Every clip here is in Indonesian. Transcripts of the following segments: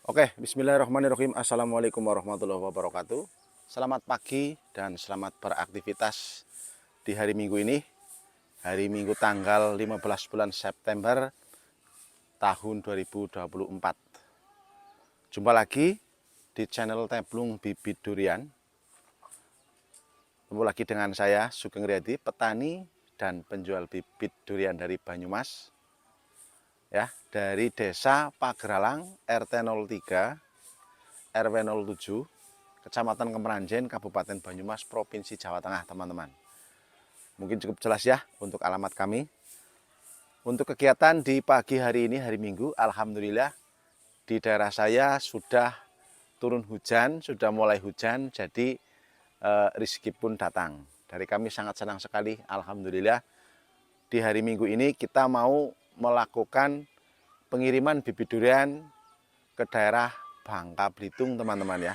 Oke, bismillahirrahmanirrahim. Assalamualaikum warahmatullahi wabarakatuh. Selamat pagi dan selamat beraktivitas di hari Minggu ini. Hari Minggu tanggal 15 bulan September tahun 2024. Jumpa lagi di channel Templung Bibit Durian. Ketemu lagi dengan saya, Sugeng Riyadi, petani dan penjual bibit durian dari Banyumas. Ya, dari Desa Pageralang, RT 03, RW 07, Kecamatan Kemeranjen, Kabupaten Banyumas, Provinsi Jawa Tengah, teman-teman. Mungkin cukup jelas ya untuk alamat kami. Untuk kegiatan di pagi hari ini, hari Minggu, alhamdulillah di daerah saya sudah turun hujan, sudah mulai hujan, jadi rezeki pun datang. Dari kami sangat senang sekali, alhamdulillah. Di hari Minggu ini kita mau melakukan pengiriman bibit durian ke daerah Bangka Belitung, teman-teman ya.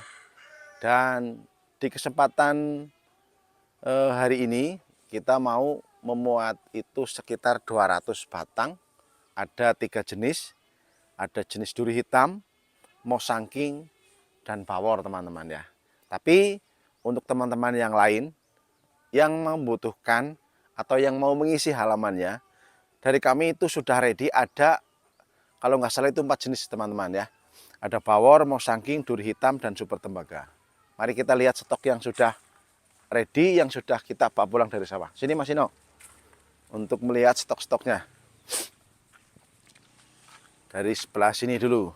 Dan di kesempatan hari ini kita mau memuat itu sekitar 200 batang. Ada 3 jenis, ada jenis duri hitam, mosangking, dan bawor, teman-teman ya. Tapi untuk teman-teman yang lain yang membutuhkan atau yang mau mengisi halamannya, dari kami itu sudah ready. Ada, kalau nggak salah itu 4 jenis, teman-teman ya. Ada bawor, mosangking, duri hitam, dan super tembaga. Mari kita lihat stok yang sudah ready, yang sudah kita bawa pulang dari sawah. Sini Mas Ino, untuk melihat stok-stoknya. Dari sebelah sini dulu.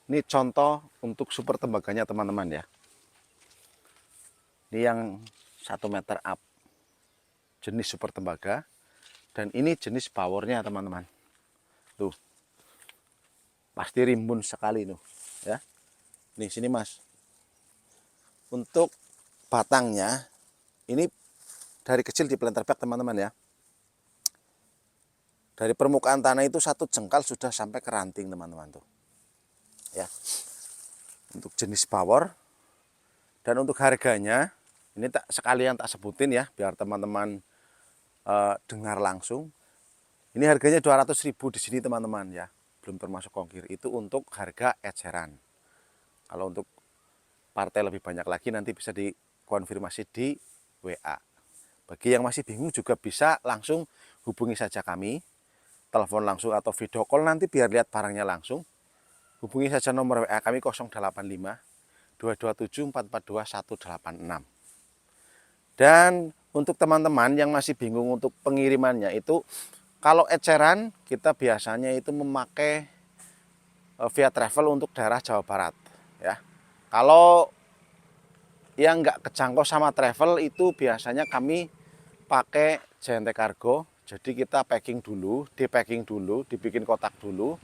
Ini contoh untuk super tembaganya, teman-teman ya. Ini yang 1 meter up, jenis super tembaga. Dan ini jenis bawornya, teman-teman. Tuh, pasti rimbun sekali tuh ya. Nih sini Mas. Untuk batangnya ini dari kecil di planter bag, teman-teman ya. Dari permukaan tanah itu 1 jengkal sudah sampai ke ranting, teman-teman tuh. Ya. Untuk jenis bawor dan untuk harganya ini sekalian tak sebutin ya biar teman-teman dengar langsung. Ini harganya 200.000 di sini, teman-teman ya. Belum termasuk ongkir. Itu untuk harga eceran. Kalau untuk partai lebih banyak lagi nanti bisa dikonfirmasi di WA. Bagi yang masih bingung juga bisa langsung hubungi saja kami. Telepon langsung atau video call nanti biar lihat barangnya langsung. Hubungi saja nomor WA kami 085 227 442 186. Dan untuk teman-teman yang masih bingung untuk pengirimannya itu, kalau eceran kita biasanya itu memakai via travel untuk daerah Jawa Barat ya. Kalau yang nggak kejangkau sama travel itu biasanya kami pakai JNT Cargo. Jadi kita packing dulu, di-packing dulu, dibikin kotak dulu.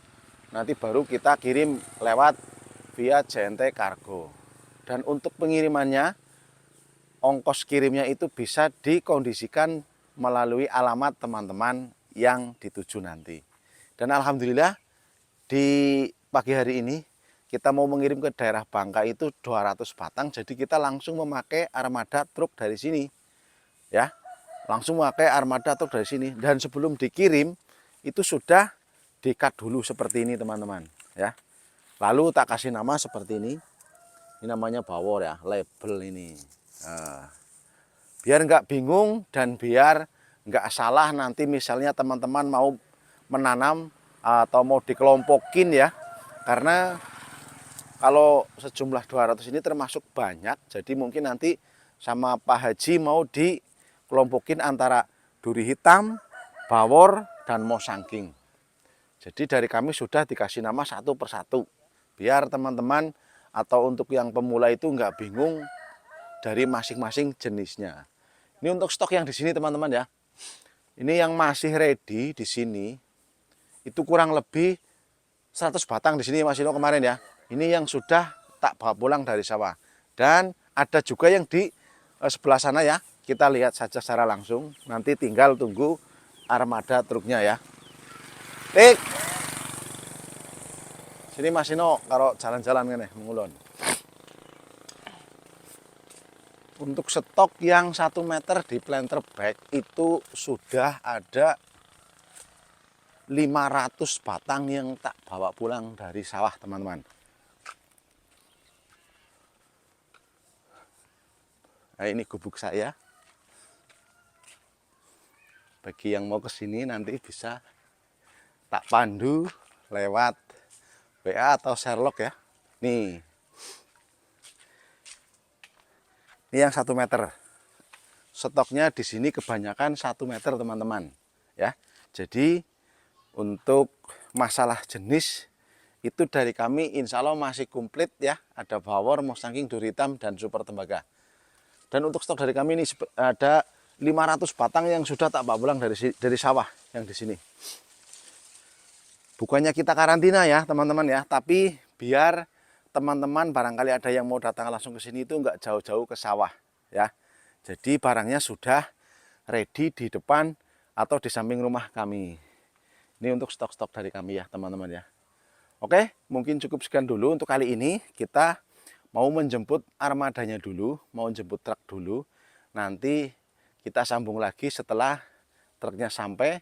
Nanti baru kita kirim lewat via JNT Cargo. Dan untuk pengirimannya, ongkos kirimnya itu bisa dikondisikan melalui alamat teman-teman yang dituju nanti. Dan alhamdulillah di pagi hari ini kita mau mengirim ke daerah Bangka itu 200 batang. Jadi kita langsung memakai armada truk dari sini. Ya. Langsung memakai armada truk dari sini, dan sebelum dikirim itu sudah di-cut dulu seperti ini, teman-teman ya. Lalu tak kasih nama seperti ini. Ini namanya bawor ya, label ini. Nah, biar nggak bingung dan biar nggak salah nanti misalnya teman-teman mau menanam atau mau dikelompokin ya. Karena kalau sejumlah 200 ini termasuk banyak, jadi mungkin nanti sama Pak Haji mau dikelompokin antara duri hitam, bawor, dan mosangking. Jadi dari kami sudah dikasih nama satu persatu, biar teman-teman atau untuk yang pemula itu nggak bingung dari masing-masing jenisnya. Ini untuk stok yang di sini, teman-teman ya. Ini yang masih ready di sini itu kurang lebih 100 batang di sini Mas Ino kemarin ya. Ini yang sudah tak bawa pulang dari sawah. Dan ada juga yang di sebelah sana ya. Kita lihat saja secara langsung. Nanti tinggal tunggu armada truknya ya. Tik. Sini Mas Ino kalau jalan-jalan ngene mengulon. Untuk stok yang 1 meter di planter bag itu sudah ada 500 batang yang tak bawa pulang dari sawah, teman-teman. Nah, ini gubuk saya. Bagi yang mau ke sini nanti bisa tak pandu lewat WA atau Sherlock ya. Nih. Ini yang 1 meter. Stoknya di sini kebanyakan 1 meter, teman-teman. Ya. Jadi untuk masalah jenis itu dari kami insya Allah masih komplit ya. Ada bawor, mosangking, duri hitam, dan super tembaga. Dan untuk stok dari kami ini ada 500 batang yang sudah tak bawa pulang dari sawah yang di sini. Bukannya kita karantina ya teman-teman ya, tapi biar teman-teman barangkali ada yang mau datang langsung ke sini itu nggak jauh-jauh ke sawah ya. Jadi barangnya sudah ready di depan atau di samping rumah kami. Ini untuk stok-stok dari kami ya teman-teman ya. Oke, mungkin cukup sekian dulu untuk kali ini. Kita mau menjemput armadanya dulu, mau jemput truk dulu. Nanti kita sambung lagi setelah truknya sampai.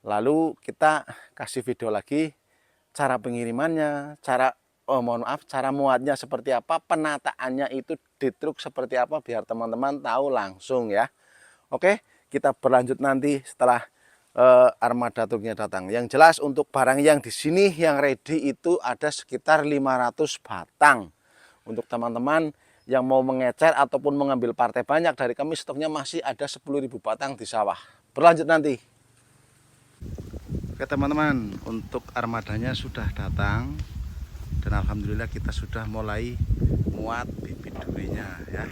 Lalu kita kasih video lagi cara pengirimannya, cara cara muatnya seperti apa, penataannya itu di truk seperti apa biar teman-teman tahu langsung ya. Oke, kita berlanjut nanti setelah armada truknya datang. Yang jelas untuk barang yang di sini yang ready itu ada sekitar 500 batang. Untuk teman-teman yang mau mengecer ataupun mengambil partai banyak dari kami, stoknya masih ada 10.000 batang di sawah. Berlanjut nanti. Oke teman-teman, untuk armadanya sudah datang dan alhamdulillah kita sudah mulai muat bibit durinya ya.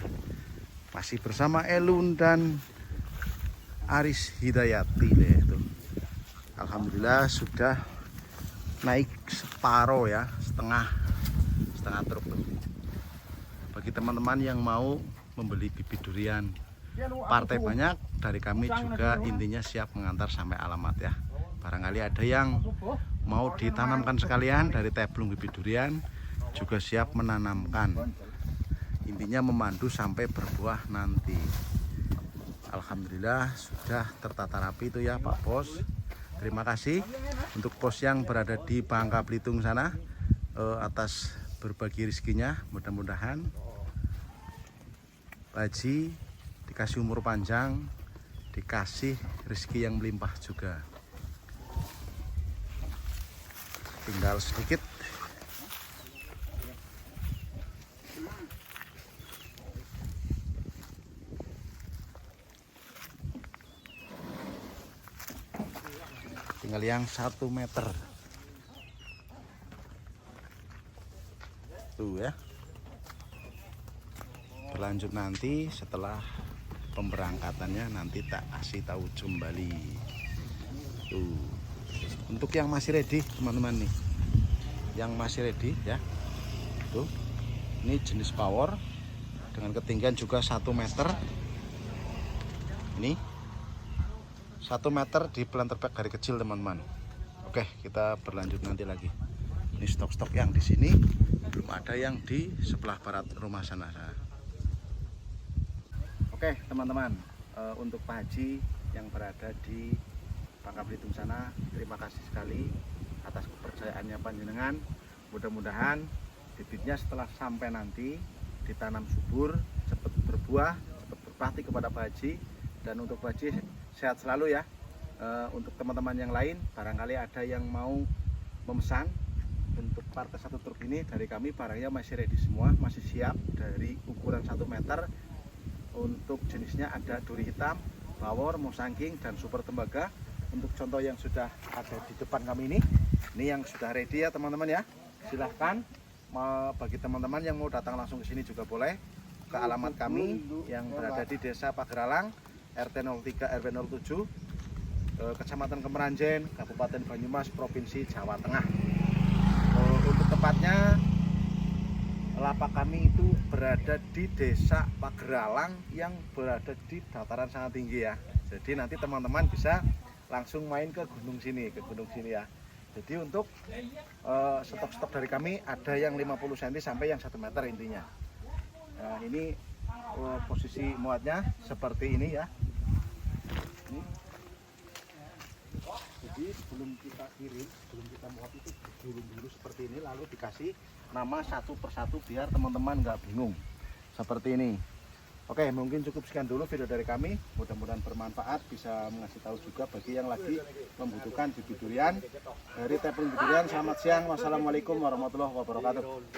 Masih bersama Elun dan Aris Hidayati itu. Alhamdulillah sudah naik separuh ya, setengah truk. Bagi teman-teman yang mau membeli bibit durian partai banyak dari kami juga intinya siap mengantar sampai alamat ya. Barangkali ada yang mau ditanamkan sekalian dari teblung bibit durian juga siap menanamkan. Intinya memandu sampai berbuah nanti. Alhamdulillah sudah tertata rapi itu ya Pak Bos. Terima kasih untuk pos yang berada di Bangka Belitung sana atas berbagi rezekinya. Mudah-mudahan Pak Haji dikasih umur panjang, dikasih rezeki yang melimpah juga. Tinggal sedikit. Tinggal yang 1 meter. Tuh ya. Berlanjut nanti setelah pemberangkatannya nanti tak kasih tahu kembali. Tuh. Untuk yang masih ready teman-teman nih, yang masih ready ya, tuh ini jenis power dengan ketinggian juga 1 meter. Ini 1 meter di planter bag dari kecil teman-teman. Oke, kita berlanjut nanti lagi. Ini stok-stok yang di sini, belum ada yang di sebelah barat rumah sana. Oke teman-teman, untuk Pak Haji yang berada di Bangka Belitung sana, terima kasih sekali atas kepercayaannya panjenengan. Mudah-mudahan bibitnya setelah sampai nanti ditanam subur, cepat berbuah, cepat berbakti kepada Pak Haji. Dan untuk Pak Haji sehat selalu ya. Untuk teman-teman yang lain, barangkali ada yang mau memesan untuk partai 1 truk ini dari kami, barangnya masih ready semua, masih siap dari ukuran 1 meter. Untuk jenisnya ada duri hitam, bawor, mosangking, dan super tembaga. Untuk contoh yang sudah ada di depan kami ini yang sudah ready ya teman-teman ya. Silahkan bagi teman-teman yang mau datang langsung ke sini juga boleh ke alamat kami yang berada di Desa Pageralang, RT 03 RW 07, Kecamatan Kemeranjen, Kabupaten Banyumas, Provinsi Jawa Tengah. Untuk tepatnya lapak kami itu berada di Desa Pageralang yang berada di dataran sangat tinggi ya. Jadi nanti teman-teman bisa langsung main ke gunung sini ya. Jadi untuk stok-stok dari kami ada yang 50 cm sampai yang 1 meter intinya. Nah, ini posisi muatnya seperti ini ya. Ini. Jadi sebelum kita kirim, sebelum kita muat itu digulung dulu seperti ini, lalu dikasih nama satu persatu biar teman-teman nggak bingung. Seperti ini. Oke, mungkin cukup sekian dulu video dari kami. Mudah-mudahan bermanfaat, bisa mengasih tahu juga bagi yang lagi membutuhkan bibit durian. Dari Tepung Durian, selamat siang. Wassalamualaikum warahmatullahi wabarakatuh.